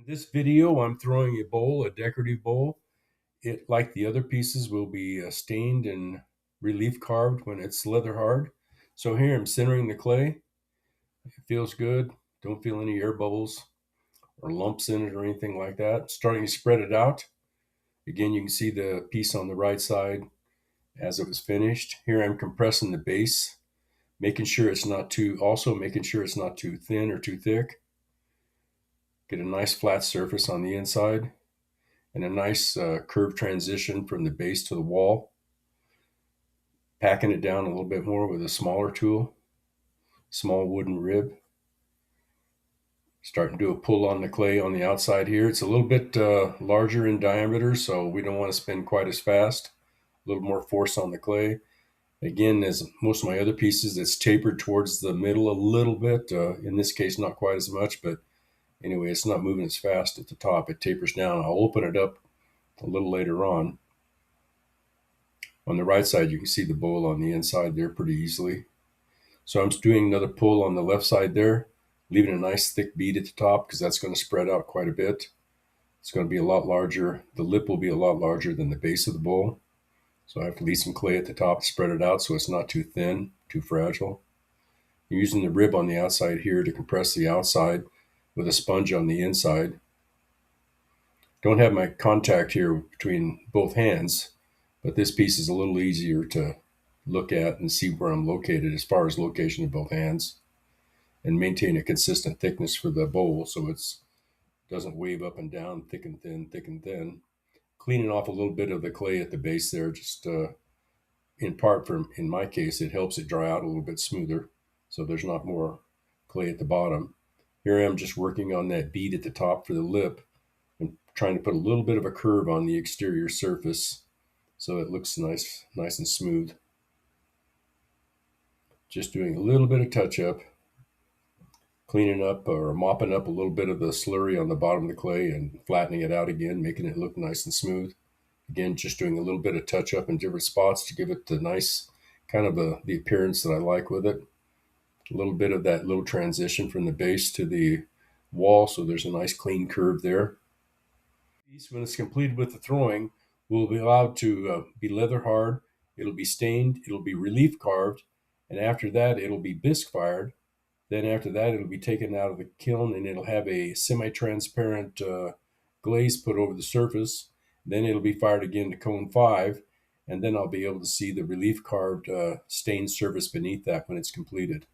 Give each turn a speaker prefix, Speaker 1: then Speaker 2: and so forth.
Speaker 1: In this video, I'm throwing a bowl, a decorative bowl. It, like the other pieces, will be stained and relief carved when it's leather hard. So here I'm centering the clay. It feels good. Don't feel any air bubbles or lumps in it or anything like that. Starting to spread it out. Again, you can see the piece on the right side as it was finished. Here I'm compressing the base, making sure it's not too thin or too thick. Get a nice flat surface on the inside and a nice curved transition from the base to the wall. Packing it down a little bit more with a smaller tool, small wooden rib. Starting to do a pull on the clay on the outside here. It's a little bit larger in diameter, so we don't want to spin quite as fast. A little more force on the clay. Again, as most of my other pieces, it's tapered towards the middle a little bit. In this case, not quite as much, but anyway, it's not moving as fast at the top. It tapers down. I'll open it up a little later on. On the right side, you can see the bowl on the inside there pretty easily. So I'm just doing another pull on the left side there, leaving a nice thick bead at the top because that's going to spread out quite a bit. It's going to be a lot larger. The lip will be a lot larger than the base of the bowl. So I have to leave some clay at the top to spread it out so it's not too thin, too fragile. I'm using the rib on the outside here to compress the outside with a sponge on the inside. Don't have my contact here between both hands, but this piece is a little easier to look at and see where I'm located as far as location of both hands, and maintain a consistent thickness for the bowl so it doesn't wave up and down, thick and thin, thick and thin. Cleaning off a little bit of the clay at the base there, just in part from, in my case, it helps it dry out a little bit smoother so there's not more clay at the bottom. Here I am just working on that bead at the top for the lip and trying to put a little bit of a curve on the exterior surface so it looks nice and smooth. Just doing a little bit of touch up, cleaning up or mopping up a little bit of the slurry on the bottom of the clay and flattening it out again, making it look nice and smooth. Again, just doing a little bit of touch up in different spots to give it the nice kind of the appearance that I like with it. A little bit of that little transition from the base to the wall, so there's a nice clean curve there. When it's completed with the throwing, will be allowed to be leather hard. It'll be stained, it'll be relief carved, and after that it'll be bisque fired. Then after that it'll be taken out of the kiln and it'll have a semi-transparent glaze put over the surface. Then it'll be fired again to cone 5, and then I'll be able to see the relief carved stained surface beneath that when it's completed.